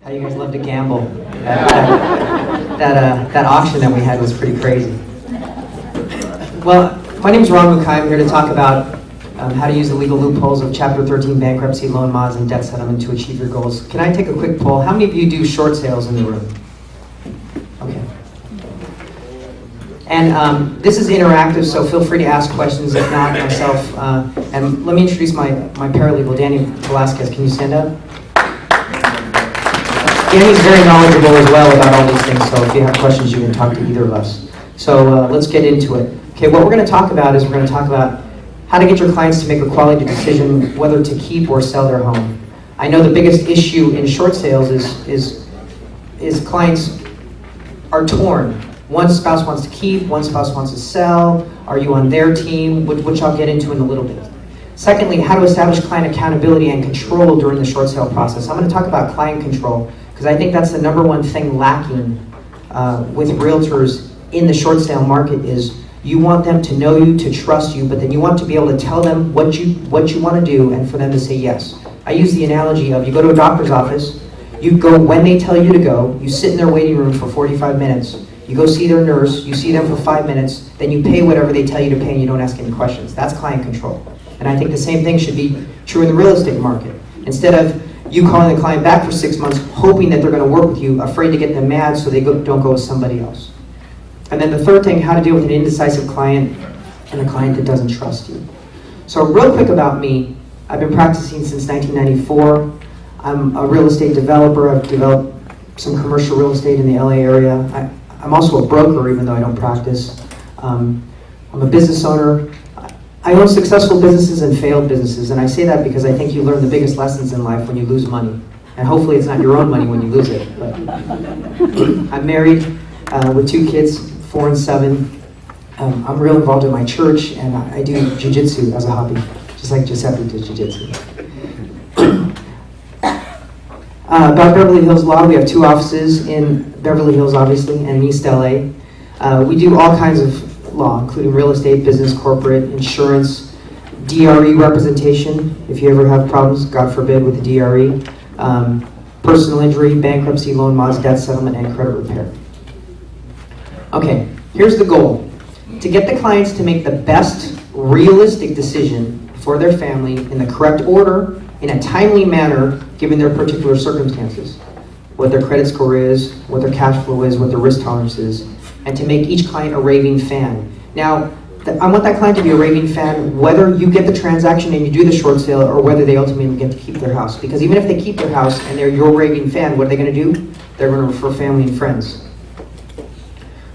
How you guys love to gamble. That auction that we had was pretty crazy. Well, my name is Mukai. I'm here to talk about how to use the legal loopholes of Chapter 13 bankruptcy, loan mods, and debt settlement to achieve your goals. Can I take a quick poll? How many of you do short sales in the room? Okay. And this is interactive, so feel free to ask questions. If not, myself. And let me introduce my paralegal, Danny Velasquez. Can you stand up? Danny's very knowledgeable as well about all these things, so if you have questions, you can talk to either of us. So let's get into it. Okay, what we're going to talk about is we're going to talk about how to get your clients to make a quality decision whether to keep or sell their home. I know the biggest issue in short sales is clients are torn. One spouse wants to keep, one spouse wants to sell. Are you on their team? Which I'll get into in a little bit. Secondly, how to establish client accountability and control during the short sale process. I'm going to talk about client control because I think that's the number one thing lacking with realtors in the short sale market is you want them to know you, to trust you, but then you want to be able to tell them what you want to do and for them to say yes. I use the analogy of you go to a doctor's office, you go when they tell you to go, you sit in their waiting room for 45 minutes, you go see their nurse, you see them for 5 minutes, then you pay whatever they tell you to pay and you don't ask any questions. That's client control. And I think the same thing should be true in the real estate market. Instead of you calling the client back for 6 months, hoping that they're going to work with you, afraid to get them mad so they don't go with somebody else. And then the third thing, how to deal with an indecisive client and a client that doesn't trust you. So real quick about me, I've been practicing since 1994. I'm a real estate developer. I've developed some commercial real estate in the LA area. I'm also a broker, even though I don't practice. I'm a business owner. I own successful businesses and failed businesses, and I say that because I think you learn the biggest lessons in life when you lose money. And hopefully it's not your own money when you lose it. But I'm married with 2 kids, 4 and 7. I'm real involved in my church, and I do jiu-jitsu as a hobby, just like Giuseppe does jiu-jitsu. About Beverly Hills Law, we have 2 offices in Beverly Hills, obviously, and in East LA. We do all kinds of law, including real estate, business, corporate, insurance, DRE representation, if you ever have problems, God forbid, with the DRE, personal injury, bankruptcy, loan mods, debt settlement, and credit repair. Okay, here's the goal. To get the clients to make the best realistic decision for their family in the correct order, in a timely manner, given their particular circumstances. What their credit score is, what their cash flow is, what their risk tolerance is, and to make each client a raving fan. Now, I want that client to be a raving fan whether you get the transaction and you do the short sale or whether they ultimately get to keep their house. Because even if they keep their house and they're your raving fan, what are they going to do? They're going to refer family and friends.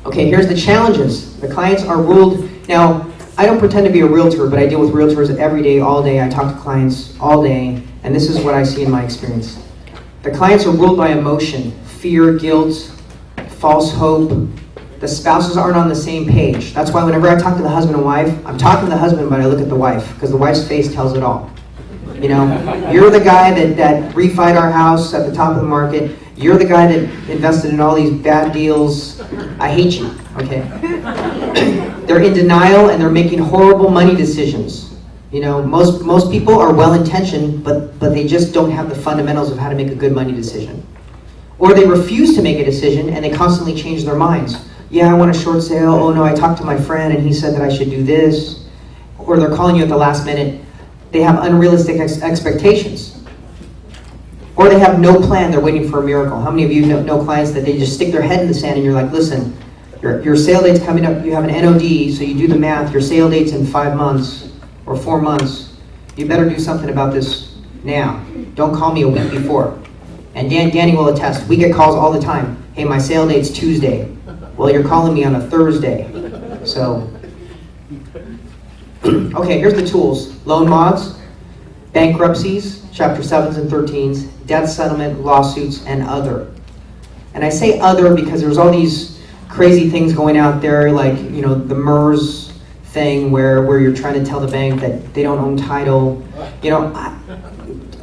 Okay, here's the challenges. The clients are ruled. Now, I don't pretend to be a realtor, but I deal with realtors every day, all day. I talk to clients all day, and this is what I see in my experience. The clients are ruled by emotion, fear, guilt, false hope. The spouses aren't on the same page. That's why whenever I talk to the husband and wife, I'm talking to the husband, but I look at the wife, because the wife's face tells it all. You know, you're the guy that refied our house at the top of the market. You're the guy that invested in all these bad deals. I hate you, okay? They're in denial and they're making horrible money decisions. You know, most people are well-intentioned, but they just don't have the fundamentals of how to make a good money decision. Or they refuse to make a decision and they constantly change their minds. Yeah, I want a short sale. Oh no, I talked to my friend and he said that I should do this. Or they're calling you at the last minute. They have unrealistic expectations. Or they have no plan, they're waiting for a miracle. How many of you know clients that they just stick their head in the sand and you're like, listen, your sale date's coming up, you have an NOD, so you do the math, your sale date's in 5 months or 4 months. You better do something about this now. Don't call me a week before. And Danny will attest, we get calls all the time. Hey, my sale date's Tuesday. Well, you're calling me on a Thursday. So, okay, here's the tools. Loan mods, bankruptcies, Chapter 7s and 13s, debt settlement, lawsuits, and other. And I say other because there's all these crazy things going out there, like, you know, the MERS thing where you're trying to tell the bank that they don't own title. You know,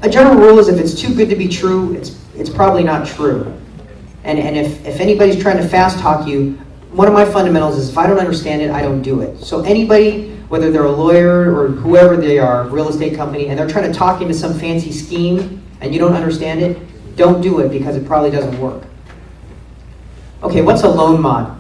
a general rule is if it's too good to be true, it's probably not true. And if anybody's trying to fast talk you, one of my fundamentals is if I don't understand it, I don't do it. So anybody, whether they're a lawyer or whoever they are, real estate company, and they're trying to talk into some fancy scheme and you don't understand it, don't do it because it probably doesn't work. Okay, what's a loan mod?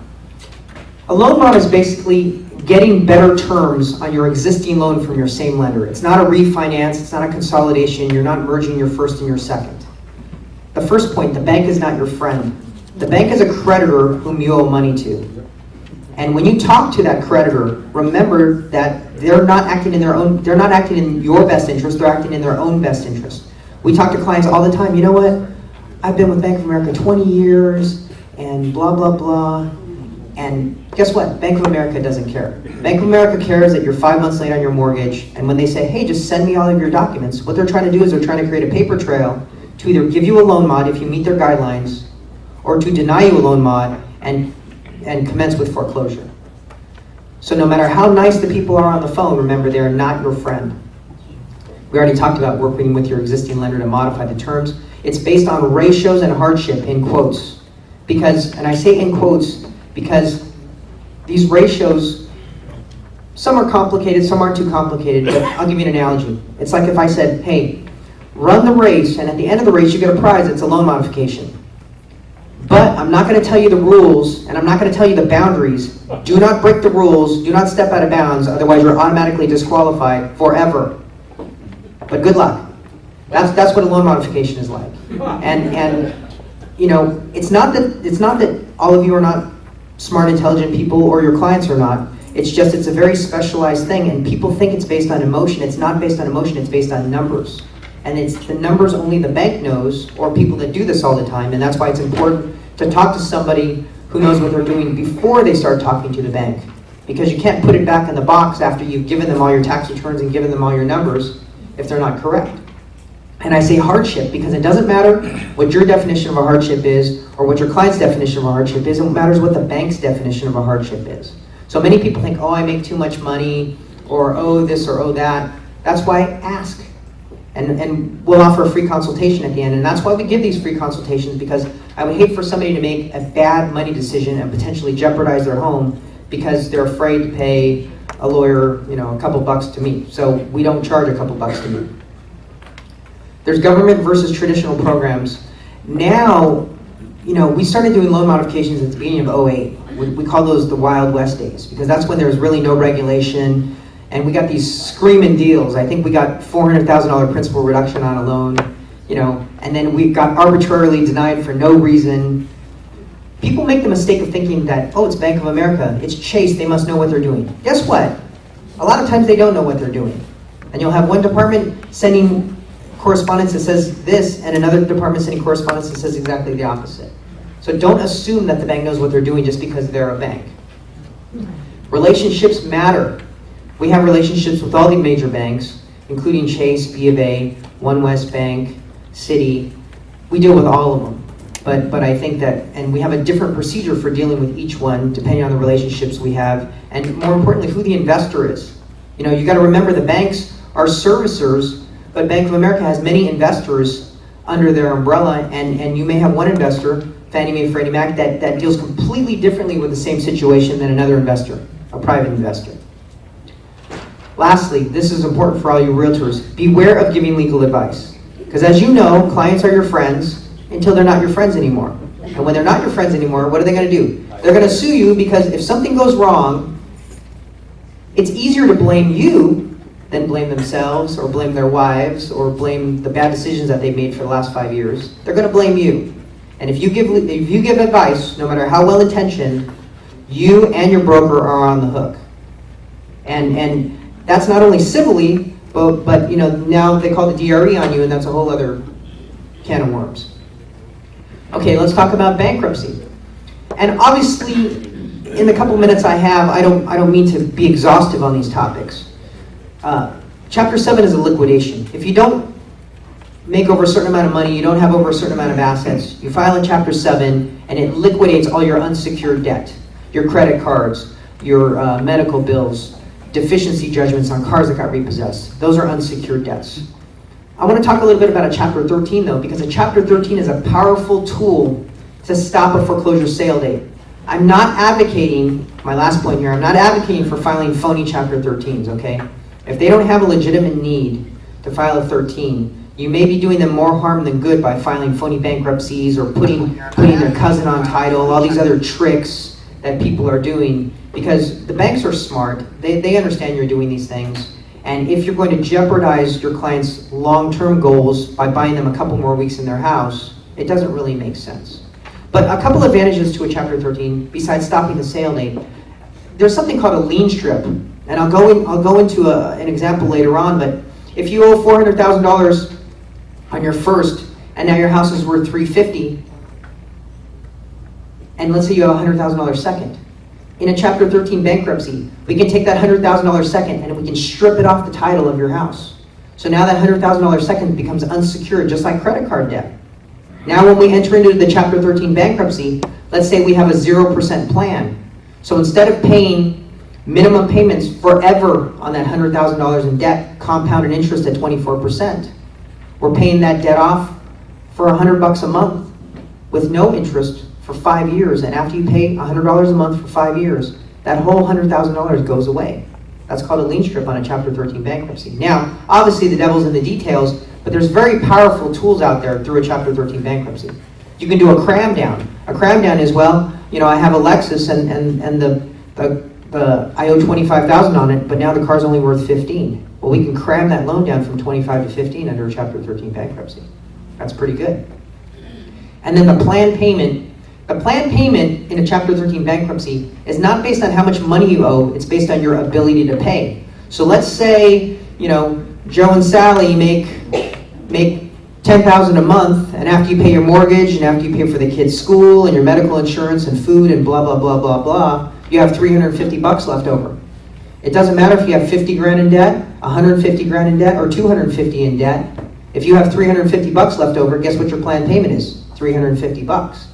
A loan mod is basically getting better terms on your existing loan from your same lender. It's not a refinance, it's not a consolidation, you're not merging your first and your second. The first point, the bank is not your friend. The bank is a creditor whom you owe money to. And when you talk to that creditor, remember that they're not acting in your best interest, they're acting in their own best interest. We talk to clients all the time, you know what? I've been with Bank of America 20 years and blah, blah, blah. And guess what? Bank of America doesn't care. Bank of America cares that you're 5 months late on your mortgage, and when they say, hey, just send me all of your documents, what they're trying to do is they're trying to create a paper trail to either give you a loan mod if you meet their guidelines, or to deny you a loan mod and commence with foreclosure. So no matter how nice the people are on the phone, remember they are not your friend. We already talked about working with your existing lender to modify the terms. It's based on ratios and hardship, in quotes. Because, and I say in quotes, because these ratios, some are complicated, some aren't too complicated, but I'll give you an analogy. It's like if I said, hey, run the race, and at the end of the race you get a prize, it's a loan modification. But I'm not going to tell you the rules, and I'm not going to tell you the boundaries. Do not break the rules, do not step out of bounds, otherwise you're automatically disqualified forever. But good luck. That's what a loan modification is like. And you know, it's not that all of you are not smart, intelligent people, or your clients are not. It's just, it's a very specialized thing, and people think it's based on emotion. It's not based on emotion, it's based on numbers. And it's the numbers only the bank knows, or people that do this all the time, and that's why it's important to talk to somebody who knows what they're doing before they start talking to the bank. Because you can't put it back in the box after you've given them all your tax returns and given them all your numbers if they're not correct. And I say hardship because it doesn't matter what your definition of a hardship is or what your client's definition of a hardship is. It matters what the bank's definition of a hardship is. So many people think, oh, I make too much money, or oh, this or oh, that. That's why ask. And we'll offer a free consultation at the end. And that's why we give these free consultations, because I would hate for somebody to make a bad money decision and potentially jeopardize their home because they're afraid to pay a lawyer, you know, a couple bucks to meet. So we don't charge a couple bucks to meet. There's government versus traditional programs. Now, you know, we started doing loan modifications at the beginning of 08. We call those the Wild West days, because that's when there was really no regulation, and we got these screaming deals. I think we got $400,000 principal reduction on a loan, you know, and then we got arbitrarily denied for no reason. People make the mistake of thinking that, oh, it's Bank of America, it's Chase, they must know what they're doing. Guess what? A lot of times they don't know what they're doing. And you'll have one department sending correspondence that says this, and another department sending correspondence that says exactly the opposite. So don't assume that the bank knows what they're doing just because they're a bank. Relationships matter. We have relationships with all the major banks, including Chase, B of A, One West Bank, Citi. We deal with all of them. But I think that, and we have a different procedure for dealing with each one, depending on the relationships we have, and more importantly, who the investor is. You know, you got to remember the banks are servicers, but Bank of America has many investors under their umbrella, and you may have one investor, Fannie Mae, Freddie Mac, that deals completely differently with the same situation than another investor, a private investor. Lastly, this is important for all you realtors, beware of giving legal advice. Because as you know, clients are your friends until they're not your friends anymore. And when they're not your friends anymore, what are they going to do? They're going to sue you, because if something goes wrong, it's easier to blame you than blame themselves, or blame their wives, or blame the bad decisions that they've made for the last 5 years. They're going to blame you. And if you give advice, no matter how well intentioned, you and your broker are on the hook. And that's not only civilly, but you know, now they call the DRE on you, and that's a whole other can of worms. Okay, let's talk about bankruptcy. And obviously, in the couple minutes I have, I don't mean to be exhaustive on these topics. Chapter 7 is a liquidation. If you don't make over a certain amount of money, you don't have over a certain amount of assets, you file in Chapter 7, and it liquidates all your unsecured debt, your credit cards, your medical bills, deficiency judgments on cars that got repossessed. Those are unsecured debts. I want to talk a little bit about a Chapter 13, though, because a Chapter 13 is a powerful tool to stop a foreclosure sale date. I'm not advocating, my last point here, I'm not advocating for filing phony Chapter 13s, okay? If they don't have a legitimate need to file a 13, You may be doing them more harm than good by filing phony bankruptcies or putting their cousin on title, all these other tricks that people are doing, because the banks are smart. They understand you're doing these things. And if you're going to jeopardize your clients' long-term goals by buying them a couple more weeks in their house, it doesn't really make sense. But a couple advantages to a Chapter 13, besides stopping the sale date, there's something called a lien strip. And I'll go into an example later on, but if you owe $400,000 on your first, and now your house is worth $350,000, and let's say you have a $100,000 second. In a Chapter 13 bankruptcy, we can take that $100,000 second and we can strip it off the title of your house. So now that $100,000 second becomes unsecured, just like credit card debt. Now when we enter into the Chapter 13 bankruptcy, let's say we have a 0% plan. So instead of paying minimum payments forever on that $100,000 in debt, compounded interest at 24%, we're paying that debt off for $100 a month with no interest for 5 years. And after you pay $100 a month for 5 years, that whole $100,000 goes away. That's called a lien strip on a Chapter 13 bankruptcy. Now, obviously the devil's in the details, but there's very powerful tools out there through a Chapter 13 bankruptcy. You can do a cram down. A cram down is, well, you know, I have a Lexus and I owe $25,000 on it, but now the car's only worth $15,000. Well, we can cram that loan down from $25,000 to $15,000 under a Chapter 13 bankruptcy. That's pretty good. And then the planned payment. The planned payment in a Chapter 13 bankruptcy is not based on how much money you owe, it's based on your ability to pay. So let's say, you know, Joe and Sally make $10,000 a month, and after you pay your mortgage, and after you pay for the kids' school, and your medical insurance, and food, and blah, blah, blah, blah, blah, you have $350 left over. It doesn't matter if you have 50 grand in debt, 150 grand in debt, or 250 in debt. If you have $350 left over, guess what your planned payment is? $350.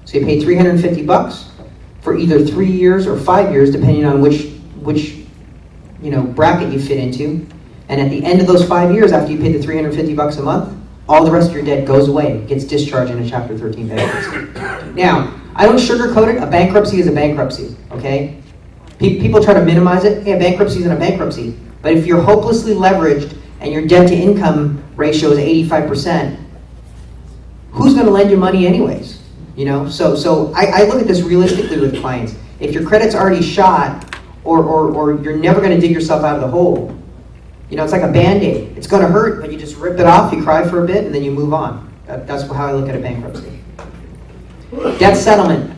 So you pay $350 for either 3 years or 5 years, depending on which bracket you fit into. And at the end of those 5 years, after you pay the $350 a month, all the rest of your debt goes away, gets discharged in a Chapter 13 bankruptcy. Now, I don't sugarcoat it. A bankruptcy is a bankruptcy, okay? People try to minimize it. Hey, a bankruptcy isn't a bankruptcy. But if you're hopelessly leveraged and your debt-to-income ratio is 85%, who's going to lend you money anyways? You know, so I look at this realistically with clients. If your credit's already shot, or you're never going to dig yourself out of the hole, you know, it's like a Band-Aid. It's going to hurt, but you just rip it off, you cry for a bit, and then you move on. That's how I look at a bankruptcy. Debt settlement.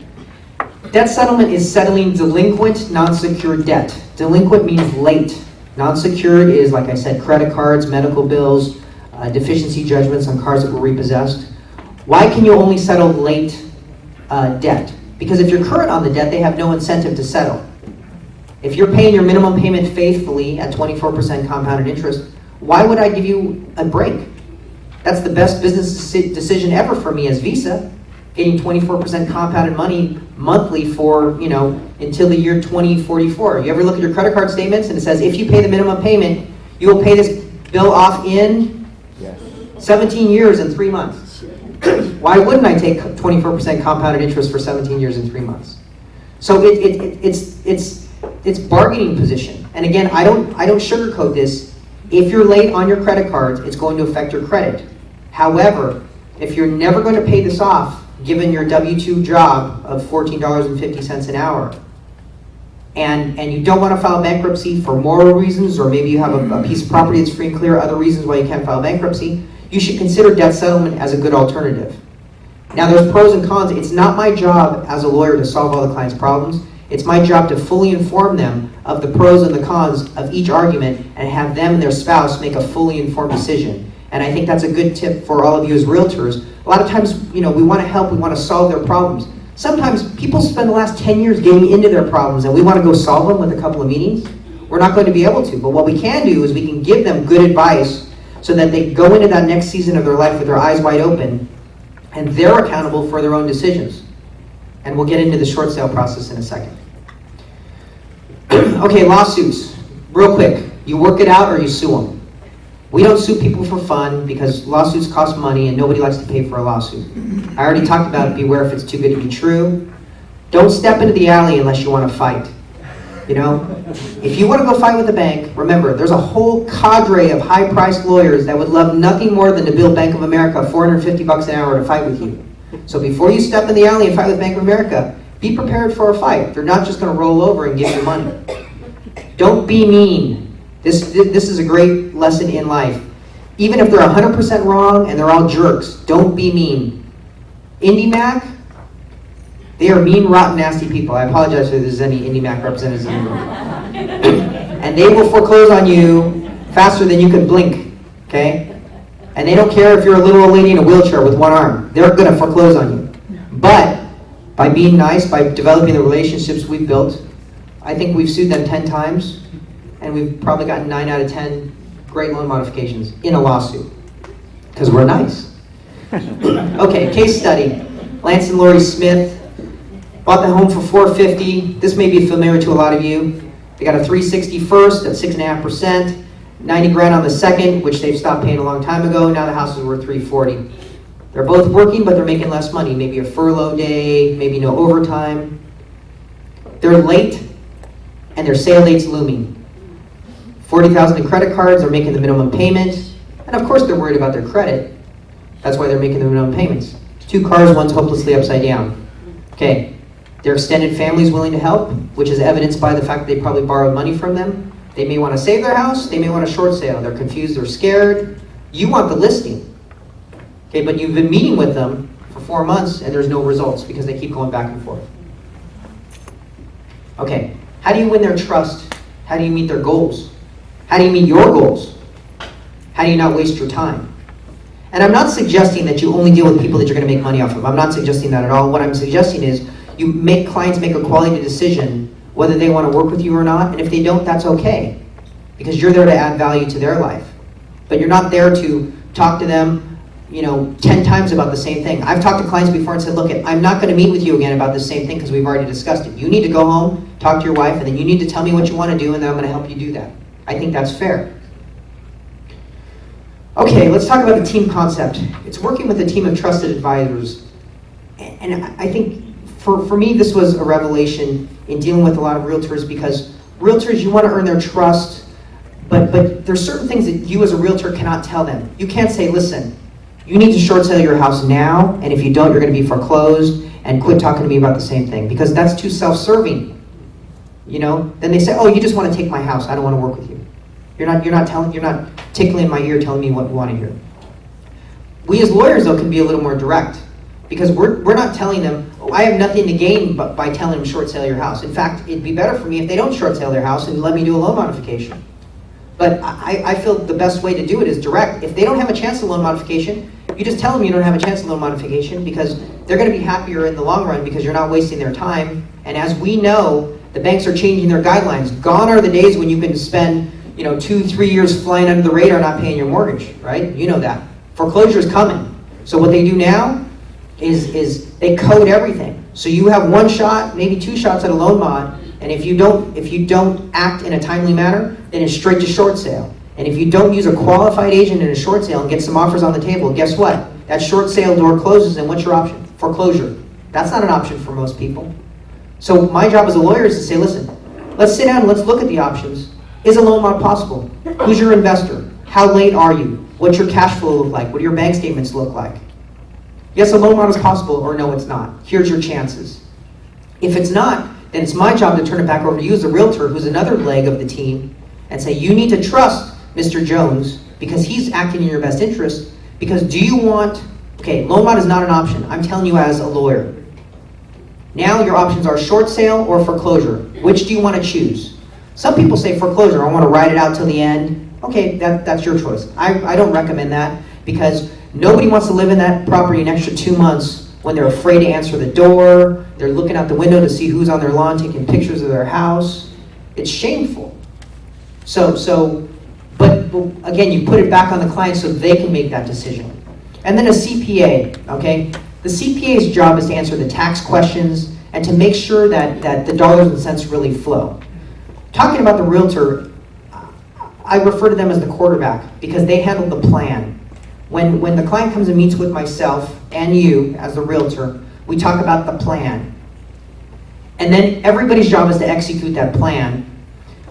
Debt settlement is settling delinquent, non-secured debt. Delinquent means late. Non-secured is, like I said, credit cards, medical bills, deficiency judgments on cars that were repossessed. Why can you only settle late debt? Because if you're current on the debt, they have no incentive to settle. If you're paying your minimum payment faithfully at 24% compounded interest, why would I give you a break? That's the best business decision ever for me as Visa, getting 24% compounded money monthly for, until the year 2044. You ever look at your credit card statements and it says, if you pay the minimum payment, you will pay this bill off in 17 years and 3 months. Why wouldn't I take 24% compounded interest for 17 years and 3 months? So it's bargaining position. And again, I don't sugarcoat this. If you're late on your credit cards, it's going to affect your credit. However, if you're never going to pay this off, given your W-2 job of $14.50 an hour, and you don't want to file bankruptcy for moral reasons, or maybe you have a piece of property that's free and clear, other reasons why you can't file bankruptcy, you should consider debt settlement as a good alternative. Now, there's pros and cons. It's not my job as a lawyer to solve all the client's problems. It's my job to fully inform them of the pros and the cons of each argument and have them and their spouse make a fully informed decision. And I think that's a good tip for all of you as realtors. A lot of times, we want to help, we want to solve their problems. Sometimes people spend the last 10 years getting into their problems and we want to go solve them with a couple of meetings. We're not going to be able to. But what we can do is we can give them good advice so that they go into that next season of their life with their eyes wide open and they're accountable for their own decisions. And we'll get into the short sale process in a second. Okay, lawsuits. Real quick. You work it out or you sue them. We don't sue people for fun because lawsuits cost money and nobody likes to pay for a lawsuit. I already talked about it. Beware if it's too good to be true. Don't step into the alley unless you want to fight. You know, if you want to go fight with the bank, remember, there's a whole cadre of high-priced lawyers that would love nothing more than to bill Bank of America $450 an hour to fight with you. So before you step in the alley and fight with Bank of America, be prepared for a fight. They're not just going to roll over and give you money. Don't be mean. This is a great lesson in life. Even if they're 100% wrong and they're all jerks, don't be mean. IndyMac, they are mean, rotten, nasty people. I apologize if there's any IndyMac representatives in the room. And they will foreclose on you faster than you can blink, okay? And they don't care if you're a little old lady in a wheelchair with one arm. They're going to foreclose on you. But by being nice, by developing the relationships we've built, I think we've sued them 10 times, and we've probably gotten 9 out of 10 great loan modifications in a lawsuit, because we're nice. Okay, case study. Lance and Lori Smith bought the home for $450. This may be familiar to a lot of you. They got a 360 first at 6.5%, 90 grand on the second, which they've stopped paying a long time ago. Now the house is worth $340. They're both working, but they're making less money. Maybe a furlough day, maybe no overtime. They're late, and their sale date's looming. $40,000 in credit cards, they're making the minimum payment, and of course they're worried about their credit. That's why they're making the minimum payments. 2 cars, one's hopelessly upside down. Okay, their extended family's willing to help, which is evidenced by the fact that they probably borrowed money from them. They may want to save their house, they may want a short sale. They're confused, they're scared. You want the listing. Okay, but you've been meeting with them for 4 months and there's no results because they keep going back and forth. Okay, how do you win their trust? How do you meet their goals? How do you meet your goals? How do you not waste your time? And I'm not suggesting that you only deal with people that you're going to make money off of. I'm not suggesting that at all. What I'm suggesting is you make clients make a quality decision whether they want to work with you or not, and if they don't, that's okay, because you're there to add value to their life. But you're not there to talk to them 10 times about the same thing. I've talked to clients before and said, look, I'm not going to meet with you again about the same thing because we've already discussed it. You need to go home, talk to your wife, and then you need to tell me what you want to do, and then I'm going to help you do that. I think that's fair. Okay, let's talk about the team concept. It's working with a team of trusted advisors. And I think for me, this was a revelation in dealing with a lot of realtors, because realtors, you want to earn their trust, but there's certain things that you as a realtor cannot tell them. You can't say, listen, you need to short sale your house now, and if you don't, you're going to be foreclosed, and quit talking to me about the same thing, because that's too self-serving. Then they say, oh, you just want to take my house. I don't want to work with you. You're not tickling my ear telling me what you want to hear. We as lawyers, though, can be a little more direct, because we're not telling them, oh, I have nothing to gain by telling them short sale your house. In fact, it'd be better for me if they don't short sale their house and let me do a loan modification. But I feel the best way to do it is direct. If they don't have a chance of loan modification, you just tell them you don't have a chance of loan modification, because they're going to be happier in the long run because you're not wasting their time. And as we know, the banks are changing their guidelines. Gone are the days when you can spend 2-3 years flying under the radar not paying your mortgage, right? You know that. Foreclosure is coming. So what they do now is they code everything. So you have 1 shot, maybe 2 shots at a loan mod, and if you don't act in a timely manner, then it's straight to short sale. And if you don't use a qualified agent in a short sale and get some offers on the table, guess what? That short sale door closes, and what's your option? Foreclosure. That's not an option for most people. So my job as a lawyer is to say, listen, let's sit down and let's look at the options. Is a loan mod possible? Who's your investor? How late are you? What's your cash flow look like? What do your bank statements look like? Yes, a loan mod is possible, or no, it's not. Here's your chances. If it's not, then it's my job to turn it back over to you as a realtor, who's another leg of the team, and say, you need to trust Mr. Jones because he's acting in your best interest. Because do you want, okay, loan mod is not an option. I'm telling you as a lawyer. Now your options are short sale or foreclosure. Which do you want to choose? Some people say foreclosure. I want to ride it out till the end. Okay, that's your choice. I don't recommend that, because nobody wants to live in that property an extra 2 months when they're afraid to answer the door. They're looking out the window to see who's on their lawn taking pictures of their house. It's shameful. But again, you put it back on the client so they can make that decision. And then a CPA, okay? The CPA's job is to answer the tax questions and to make sure that the dollars and cents really flow. Talking about the realtor, I refer to them as the quarterback because they handle the plan. When the client comes and meets with myself and you as the realtor, we talk about the plan. And then everybody's job is to execute that plan,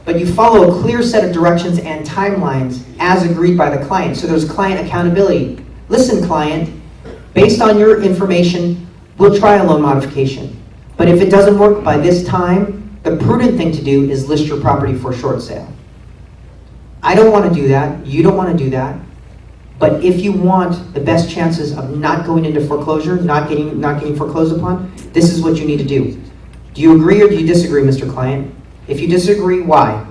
but you follow a clear set of directions and timelines as agreed by the client. So there's client accountability. Listen, client, based on your information, we'll try a loan modification. But if it doesn't work by this time, the prudent thing to do is list your property for short sale. I don't want to do that. You don't want to do that. But if you want the best chances of not going into foreclosure, not getting foreclosed upon, this is what you need to do. Do you agree or do you disagree, Mr. Client? If you disagree, why?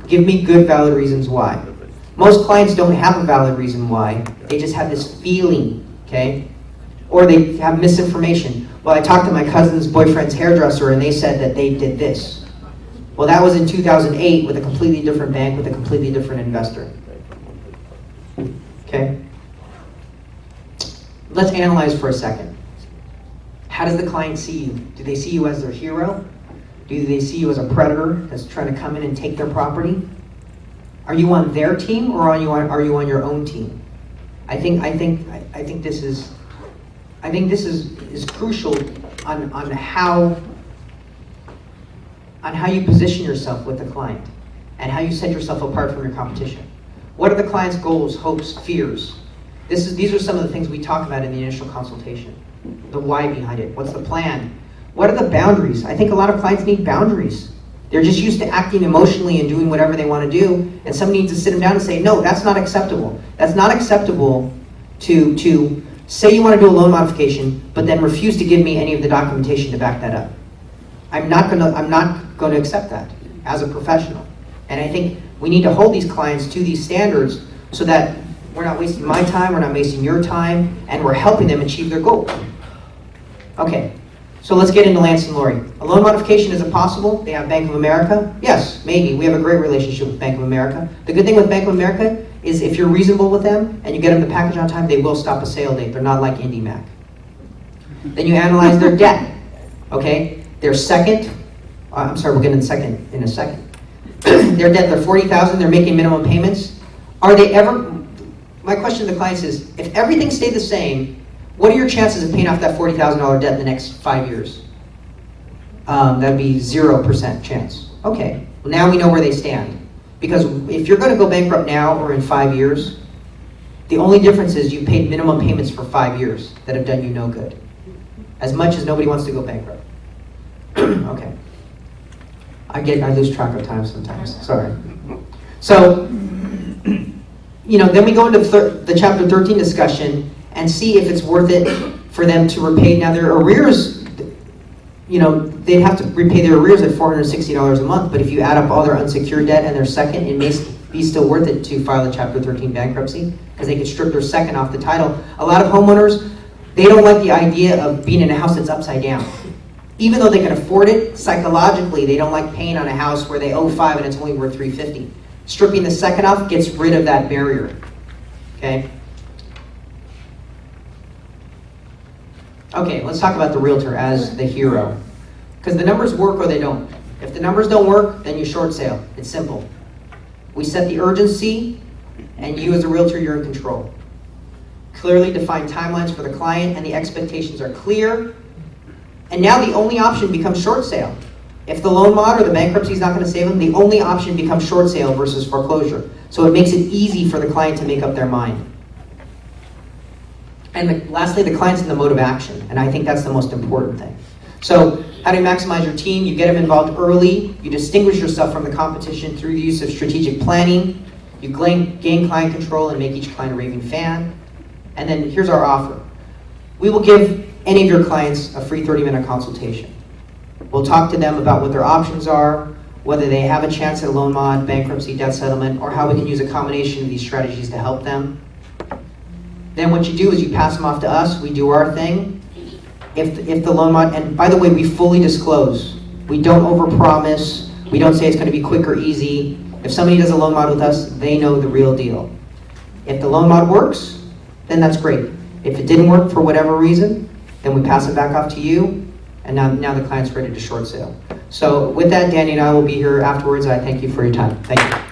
Give me good, valid reasons why. Most clients don't have a valid reason why. They just have this feeling, okay? Or they have misinformation. Well, I talked to my cousin's boyfriend's hairdresser and they said that they did this. Well, that was in 2008 with a completely different bank, with a completely different investor. Okay? Let's analyze for a second. How does the client see you? Do they see you as their hero? Do they see you as a predator that's trying to come in and take their property? Are you on their team or are you on your own team? I think this is crucial on how you position yourself with the client and how you set yourself apart from your competition. What are the client's goals, hopes, fears? These are some of the things we talk about in the initial consultation. The why behind it. What's the plan? What are the boundaries? I think a lot of clients need boundaries. They're just used to acting emotionally and doing whatever they want to do, and somebody needs to sit them down and say, no, that's not acceptable. That's not acceptable to say you want to do a loan modification, but then refuse to give me any of the documentation to back that up. I'm not going to accept that as a professional. And I think we need to hold these clients to these standards so that we're not wasting my time, we're not wasting your time, and we're helping them achieve their goal. Okay, so let's get into Lance and Lori. A loan modification, is it possible? They have Bank of America? Yes, maybe. We have a great relationship with Bank of America. The good thing with Bank of America is if you're reasonable with them and you get them the package on time, they will stop a sale date. They're not like IndyMac. Then you analyze their debt. Okay, their second, I'm sorry, we'll get into second in a second. Their debt, they're $40,000, they're making minimum payments. Are they ever, my question to the clients is, if everything stayed the same, what are your chances of paying off that $40,000 debt in the next 5 years? That'd be 0% chance. Okay, well now we know where they stand. Because if you're going to go bankrupt now or in 5 years, the only difference is you've paid minimum payments for 5 years that have done you no good. As much as nobody wants to go bankrupt. Okay. I lose track of time sometimes, sorry. So, then we go into the Chapter 13 discussion and see if it's worth it for them to repay. Now their arrears, they'd have to repay their arrears at $460 a month, but if you add up all their unsecured debt and their second, it may be still worth it to file a Chapter 13 bankruptcy, because they could strip their second off the title. A lot of homeowners, they don't like the idea of being in a house that's upside down. Even though they can afford it, psychologically, they don't like paying on a house where they owe $5 and it's only worth $350. Stripping the second off gets rid of that barrier, okay? Okay, let's talk about the realtor as the hero. Because the numbers work or they don't. If the numbers don't work, then you short sale. It's simple. We set the urgency, and you as a realtor, you're in control. Clearly defined timelines for the client, and the expectations are clear. And now the only option becomes short sale. If the loan mod or the bankruptcy is not going to save them, the only option becomes short sale versus foreclosure. So it makes it easy for the client to make up their mind. And lastly, the client's in the mode of action, and I think that's the most important thing. So how do you maximize your team? You get them involved early, you distinguish yourself from the competition through the use of strategic planning, you gain client control and make each client a raving fan. And then here's our offer. We will give any of your clients a free 30-minute consultation. We'll talk to them about what their options are, whether they have a chance at a loan mod, bankruptcy, debt settlement, or how we can use a combination of these strategies to help them. Then what you do is you pass them off to us, we do our thing. If the loan mod, and by the way, we fully disclose. We don't overpromise, we don't say it's going to be quick or easy. If somebody does a loan mod with us, they know the real deal. If the loan mod works, then that's great. If it didn't work for whatever reason, then we pass it back off to you, and now the client's ready to short sale. So with that, Danny and I will be here afterwards. I thank you for your time. Thank you.